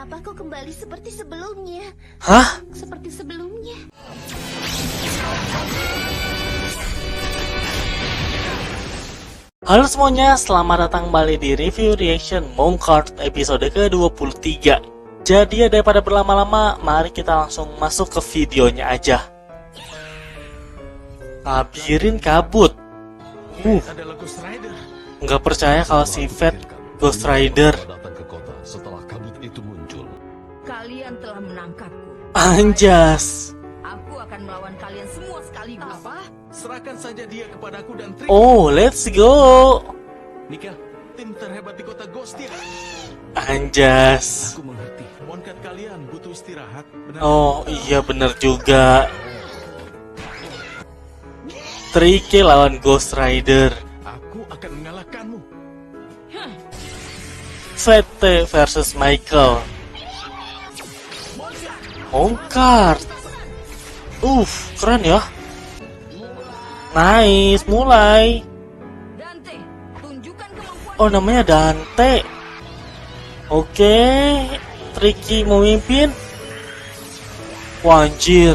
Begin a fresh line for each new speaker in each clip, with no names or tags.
Kenapa kau kembali seperti sebelumnya?
Hah?
Seperti sebelumnya.
Halo semuanya, selamat datang kembali di review reaction Mooncard episode ke-23. Jadi ya, daripada berlama-lama, mari kita langsung masuk ke videonya aja. Labirin kabut.
Adalah Ghost Rider.
Nggak percaya kalau si Fat Ghost Rider.
Datang ke kota setelah kabut itu muncul.
Kalian telah menangkapku.
Anjas.
Aku akan melawan kalian semua sekaligus.
Apa? Serahkan saja dia kepadaku dan Trick.
Oh, let's go.
Nika, tim terhebat di kota Ghost ya.
Anjas.
Aku mengerti. Monkat kalian butuh istirahat. Benar?
Oh iya bener juga. Tricky lawan Ghost Rider.
Aku akan mengalahkanmu.
VT versus Michael. Mooncard. Keren ya. Nice, mulai.
Dante, tunjukkan kemampuan.
Oh, namanya Dante. Oke, Tricky memimpin. Wah, anjir.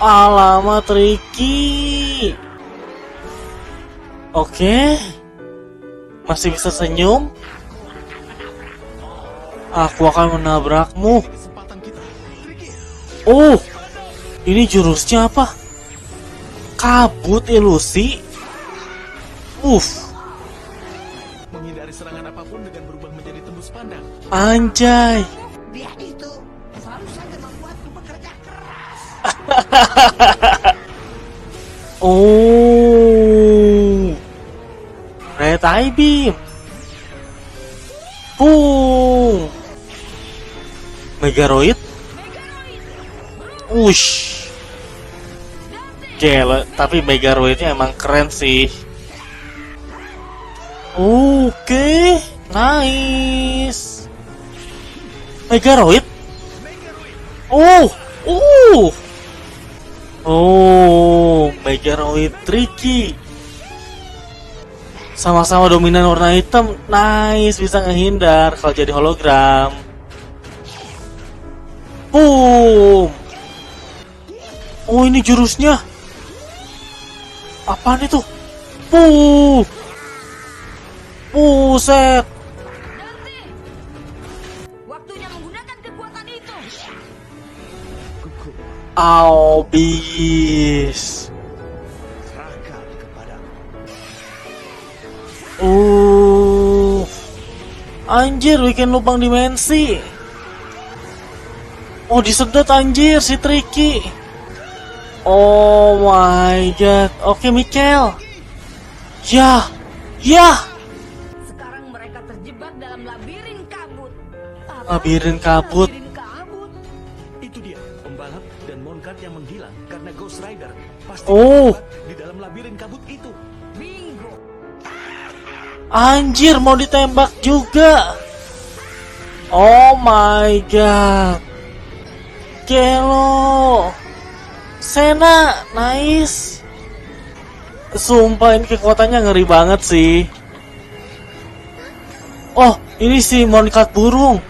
Alamat Tricky. Oke. Masih bisa senyum. Aku akan menabrakmu.
Kesempatan kita. Tricky.
Oh, ini jurusnya apa? Kabut ilusi.
Menghindari serangan apapun dengan berubah menjadi tembus pandang.
Anjay.
Dia itu selalu saja membuatku bekerja keras.
Oh, Red Eye Beam. Boom. Megaroid. Wush. Gila, tapi Megaroidnya emang keren sih. Oke, nice. Megaroid. Megaroid Tricky. Sama-sama dominan warna hitam. Nice, bisa ngehindar kalau jadi hologram. Boom. Oh, ini jurusnya. Apaan itu? Buset.
Dante, waktunya menggunakan kekuatan itu.
Albis.
Serahkan kepadaku.
Anjir, bikin lubang dimensi. Oh, disedot anjir si Tricky. Oh my god. Oke, Michael. Ya.
Sekarang mereka terjebak dalam labirin kabut.
Labirin kabut.
Labirin kabut.
Itu dia, pembalap dan Monkat yang menghilang karena Ghost Rider pasti
Oh.
terjebak di dalam labirin kabut itu.
Bingo.
Anjir, mau ditembak juga. Oh my god. Gelo. Sena, nice. Sumpah ini kekuatannya ngeri banget sih. Oh, ini si Mooncard burung.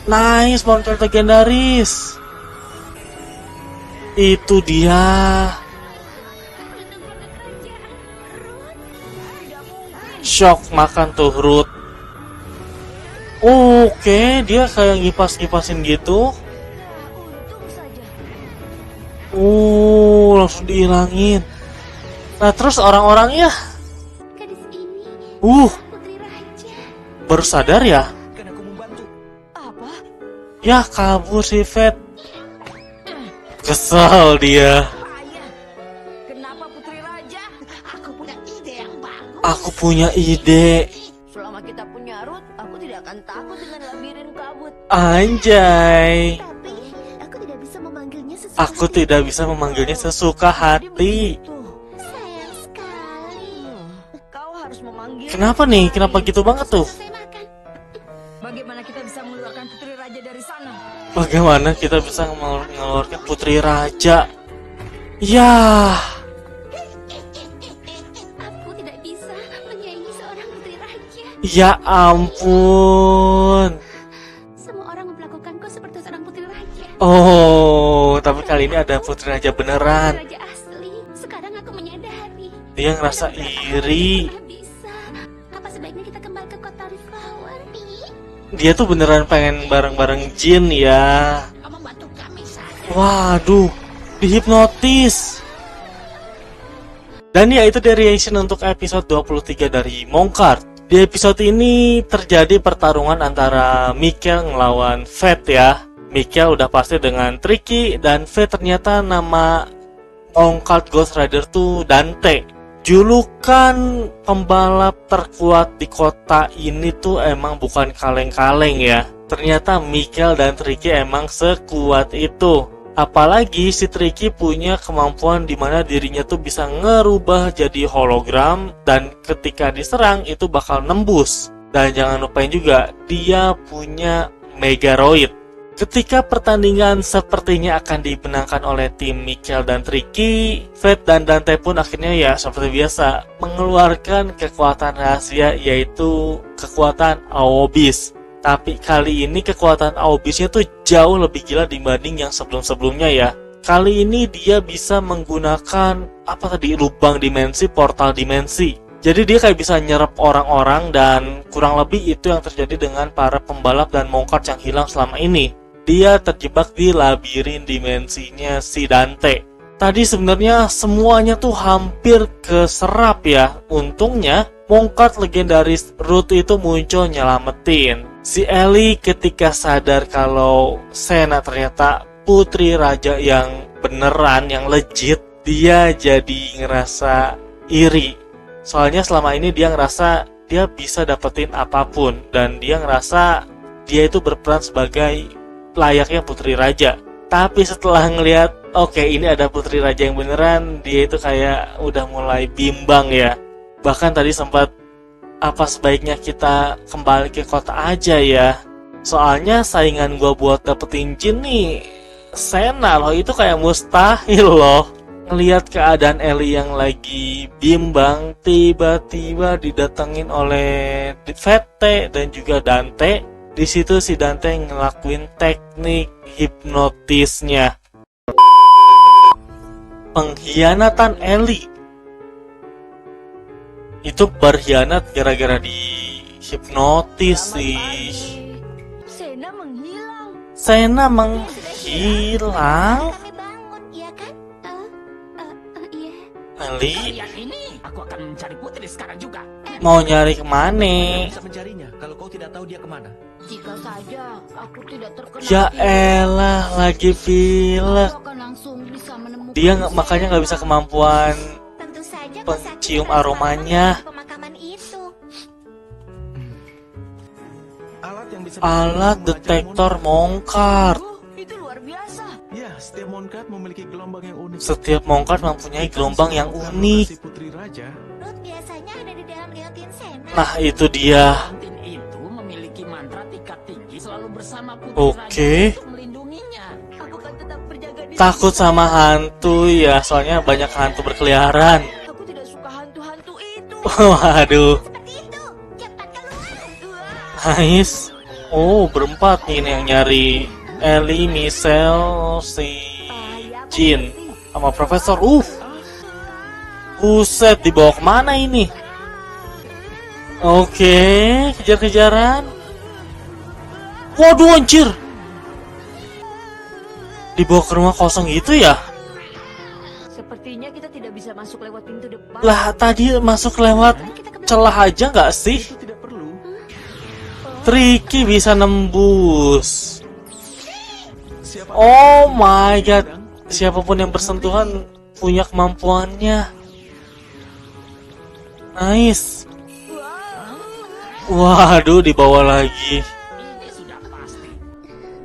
Nice, Mooncard legendaris. Itu dia. Shock makan tuh Ruth. Oke, dia kayak ngipas-ngipasin gitu.
Untung saja.
Langsung dihilangin. Nah, terus orang-orangnya
Gadis ini Putri Raja.
baru sadar ya.
Kan aku membantu.
Apa?
Ya, kabur si Fat. Kesel dia.
Ayah, kenapa Putri Raja?
Aku punya ide yang bagus.
Aku punya ide.
Selama kita punya Ruth, aku tidak akan takut dengan labirin kabut.
Anjay.
Tapi aku tidak bisa memanggilnya sesuka
Aku
hati.
tidak bisa memanggilnya sesuka hati.
Tuh,
Sayang sekali.
kau harus memanggil.
Kenapa nih? Kenapa gitu banget tuh?
Selesai makan.
Bagaimana kita bisa mengeluarkan Putri Raja dari sana?
Bagaimana kita bisa mengeluarkan Putri Raja? Ya.
Aku tidak bisa menyaingi seorang putri raja.
Ya ampun. Oh, tapi kali ini ada Putri Raja beneran.
Raja asli. Sekarang aku menyadari.
Dia ngerasa iri.
Nggak bisa. Apa sebaiknya kita kembali ke kota Reflower, Pi?
Dia tuh beneran pengen bareng-bareng Jin ya.
Kamu bantu kami saja.
Waduh, dihipnotis. Dan ya itu dari reaction untuk episode 23 dari Monk-Art. Di episode ini terjadi pertarungan antara Mikhail ngelawan Fate ya. Mikhail udah pasti dengan Tricky, dan Fate ternyata nama Monk-Art Ghost Rider tuh Dante. Julukan pembalap terkuat di kota ini tuh emang bukan kaleng-kaleng ya. Ternyata Mikhail dan Tricky emang sekuat itu. Apalagi si Tricky punya kemampuan dimana dirinya tuh bisa ngerubah jadi hologram, dan ketika diserang itu bakal nembus. Dan jangan lupain juga dia punya Megaroid. Ketika pertandingan sepertinya akan dimenangkan oleh tim Mikhail dan Tricky, Fate dan Dante pun akhirnya ya seperti biasa mengeluarkan kekuatan rahasia, yaitu kekuatan Aobis. Tapi kali ini kekuatan Aobisnya tuh jauh lebih gila dibanding yang sebelum-sebelumnya ya. Kali ini dia bisa menggunakan lubang dimensi, portal dimensi. Jadi dia kayak bisa nyerap orang-orang, dan kurang lebih itu yang terjadi dengan para pembalap dan Monk-Art yang hilang selama ini. Dia terjebak di labirin dimensinya si Dante. Tadi sebenarnya semuanya tuh hampir keserap ya. Untungnya Monk-Art legendaris Root itu muncul nyelamatin. Si Ellie ketika sadar kalau Senna ternyata putri raja yang beneran, yang legit, dia jadi ngerasa iri. Soalnya selama ini dia ngerasa dia bisa dapetin apapun, dan dia ngerasa dia itu berperan sebagai layaknya putri raja. Tapi setelah ngelihat oke, ini ada putri raja yang beneran, dia itu kayak udah mulai bimbang ya. Bahkan tadi sempat, apa sebaiknya kita kembali ke kota aja ya. Soalnya saingan gua buat dapetin Jin nih Senna loh, itu kayak mustahil loh. Ngelihat keadaan Ellie yang lagi bimbang, tiba-tiba didatengin oleh Fate dan juga Dante. Di situ si Dante ngelakuin teknik hipnotisnya. Pengkhianatan Ellie. Itu berkhianat gara-gara di hipnotis sih.
Senna menghilang.
Senna menghilang.
Kami bangun, iya kan? Iya.
Ellie
Lihat ini, aku akan mencari putri sekarang juga.
mau nyari kemana?
Bisa mencarinya kalau kau tidak tahu dia kemana.
Jika saja aku tidak terkena
Ya
virus,
elah, lagi pilek.
aku akan langsung bisa menemukan
Dia makanya nggak bisa kemampuan
Tentu saja
pencium
Kosaki
aromanya.
di pemakaman itu.
Alat yang bisa
Alat
melacak
detektor
Monk-Art.
Monk-Art.
Itu luar biasa.
Ya, setiap Monk-Art memiliki gelombang yang unik.
Setiap Monk-Art mempunyai gelombang yang unik.
Lokasi Putri Raja.
Ruth biasanya ada di dalam liontin Senna.
Nah itu dia.
Liontin itu memiliki mantra tingkat tinggi selalu bersama putri
Oke.
raja untuk melindunginya.
Aku akan tetap berjaga di
Takut sama hantu ya, soalnya banyak hantu berkeliaran.
Aku tidak suka hantu-hantu itu.
Waduh,
Seperti itu. Cepat keluar.
nice. Oh, berempat nih yang nyari Ellie, Michelle, si Jin sama Profesor. Buset, dibawa kemana ini? Oke, kejar-kejaran. Waduh, anjir. Dibawa ke rumah kosong gitu ya?
Sepertinya kita tidak bisa masuk lewat pintu depan.
Lah, tadi masuk lewat celah aja nggak sih?
Itu tidak perlu.
Tricky bisa nembus.
Siapa
Oh my god. Siapapun yang bersentuhan punya kemampuannya. Nice. Waduh, dibawa lagi.
Ini sudah pasti.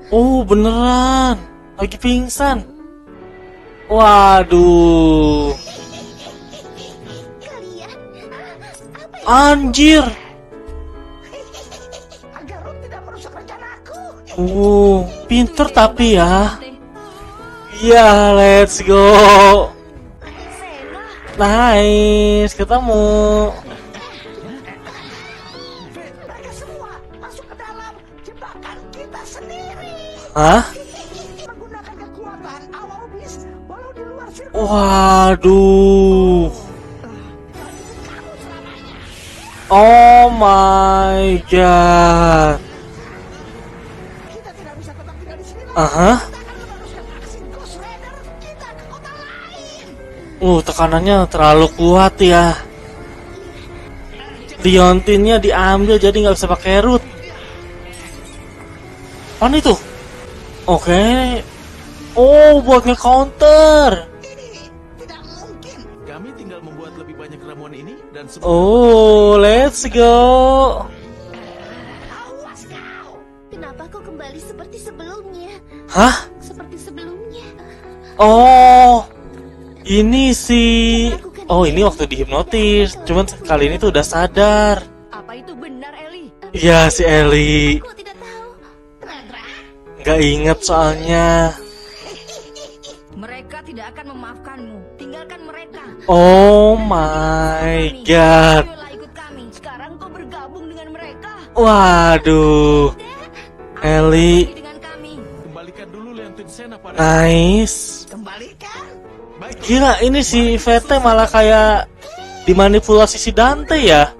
Oh, beneran. Lagi pingsan. Waduh.
Kalian, apa yang
Anjir.
Agar Ruth tidak merusak rencanaku.
Pinter tapi ya. Ya, let's go. Nice, ketemu.
Mereka semua masuk ke dalam jebakan kita sendiri.
Hah?
Menggunakan
Waduh. Oh my god.
Kita tidak bisa tetap tinggal di sini.
Aha.
Kita akan meneruskan aksi Ghost Rider kita ke kota lain.
Tekanannya terlalu kuat ya. Liontinnya diambil jadi nggak bisa pakai root. Apaan itu? Oke. Oh, buat nge-counter.
Ini tidak mungkin.
Kami tinggal membuat lebih banyak ramuan ini dan semua
Oh, let's go.
Awas kau.
Kenapa kau kembali seperti sebelumnya?
Hah?
Seperti sebelumnya.
Oh, ini sih. Oh, ini waktu dihipnotis. Cuman kali ini tuh udah sadar.
Apa itu benar, Eli?
Ya, si Ellie.
Aku tidak tahu.
Nggak inget soalnya.
Mereka tidak akan memaafkanmu. Tinggalkan mereka.
Oh my god.
Ayolah ikut kami. Sekarang kau bergabung dengan mereka.
Waduh. Ellie.
Pergi dengan kami.
kembalikan dulu Leontin Sena pada
Nice.
Kembalikan.
baik.
Gila, ini si VT malah kayak dimanipulasi si Dante ya.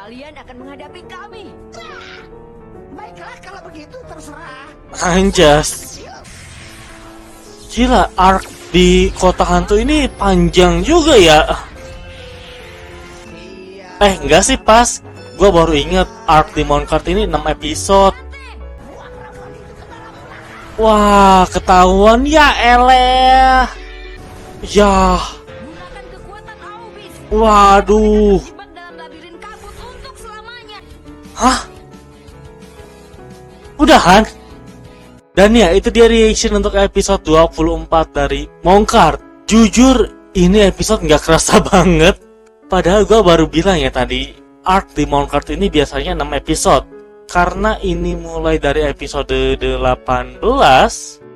Kalian akan menghadapi kami.
Baiklah kalau begitu terserah.
Anjas. Gila, arc di kota hantu ini panjang juga ya. Enggak sih pas. Gua baru inget arc di Monkhart ini 6 episode. Wah, ketahuan ya eleh. Ya,
Gunakan kekuatan Aubis.
waduh.
Terjebak dalam labirin kabut untuk selamanya.
Hah? Udahan? Dan ya, itu dia reaction untuk episode 24 dari Monkhart. Jujur, ini episode nggak kerasa banget. Padahal gue baru bilang ya tadi, arc di Monkhart ini biasanya 6 episode. Karena ini mulai dari episode 18,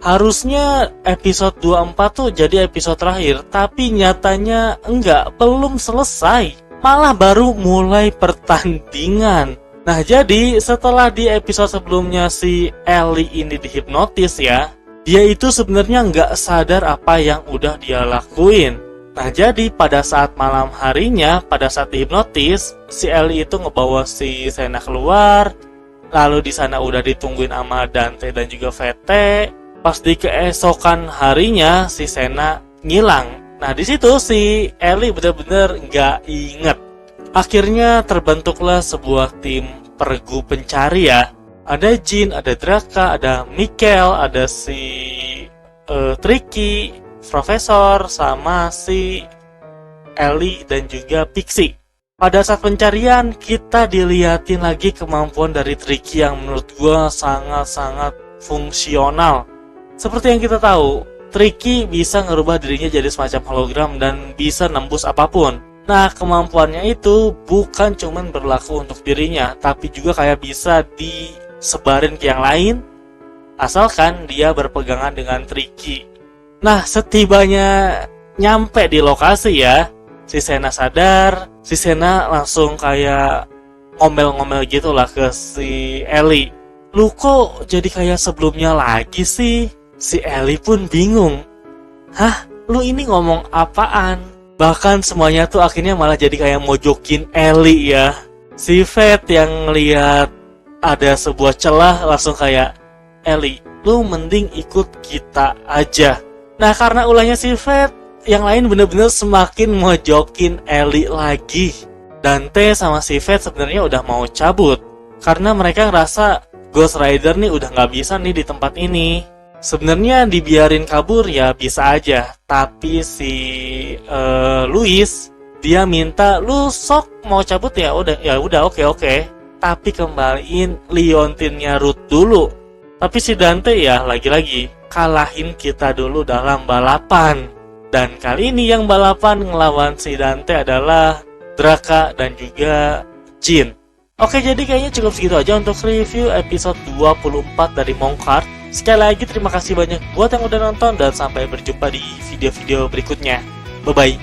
harusnya episode 24 tuh jadi episode terakhir. Tapi nyatanya enggak, belum selesai. Malah baru mulai pertandingan. Nah, jadi setelah di episode sebelumnya si Ellie ini dihipnotis ya, dia itu sebenarnya nggak sadar apa yang udah dia lakuin. Nah, jadi pada saat malam harinya, pada saat dihipnotis, si Ellie itu ngebawa si Sena keluar, lalu di sana udah ditungguin sama Dante dan juga VT. Pas di keesokan harinya, si Sena ngilang. Nah, di situ si Ellie bener-bener nggak inget. Akhirnya terbentuklah sebuah tim pergu pencari ya. Ada Jin, ada Draka, ada Mikkel, ada si Tricky, Profesor, sama si Ellie dan juga Pixie. Pada saat pencarian, kita dilihatin lagi kemampuan dari Tricky yang menurut gua sangat-sangat fungsional. Seperti yang kita tahu, Tricky bisa ngerubah dirinya jadi semacam hologram dan bisa nembus apapun. Nah, kemampuannya itu bukan cuman berlaku untuk dirinya, tapi juga kayak bisa disebarin ke yang lain, asalkan dia berpegangan dengan Tricky. Nah, setibanya nyampe di lokasi ya, si Sena sadar, si Sena langsung kayak ngomel-ngomel gitu lah ke si Ellie. Lu kok jadi kayak sebelumnya lagi sih? Si Ellie pun bingung. Hah? Lu ini ngomong apaan? Bahkan semuanya tuh akhirnya malah jadi kayak mojokin Ellie ya. Si Fat yang ngeliat ada sebuah celah langsung kayak, Ellie, lu mending ikut kita aja. Nah, karena ulahnya si Fat, yang lain bener-bener semakin mojokin Ellie lagi. Dante sama si Fat sebenarnya udah mau cabut karena mereka ngerasa Ghost Rider nih udah nggak bisa nih di tempat ini. Sebenarnya dibiarin kabur ya bisa aja, tapi si Louis dia minta lu sok mau cabut ya udah oke. Tapi kembaliin liontinnya Ruth dulu. Tapi si Dante ya lagi-lagi kalahin kita dulu dalam balapan. Dan kali ini yang balapan ngelawan si Dante adalah Draka dan juga Jin. Oke, jadi kayaknya cukup segitu aja untuk review episode 24 dari Monkhart. Sekali lagi terima kasih banyak buat yang udah nonton dan sampai berjumpa di video-video berikutnya. Bye-bye.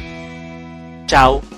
Ciao.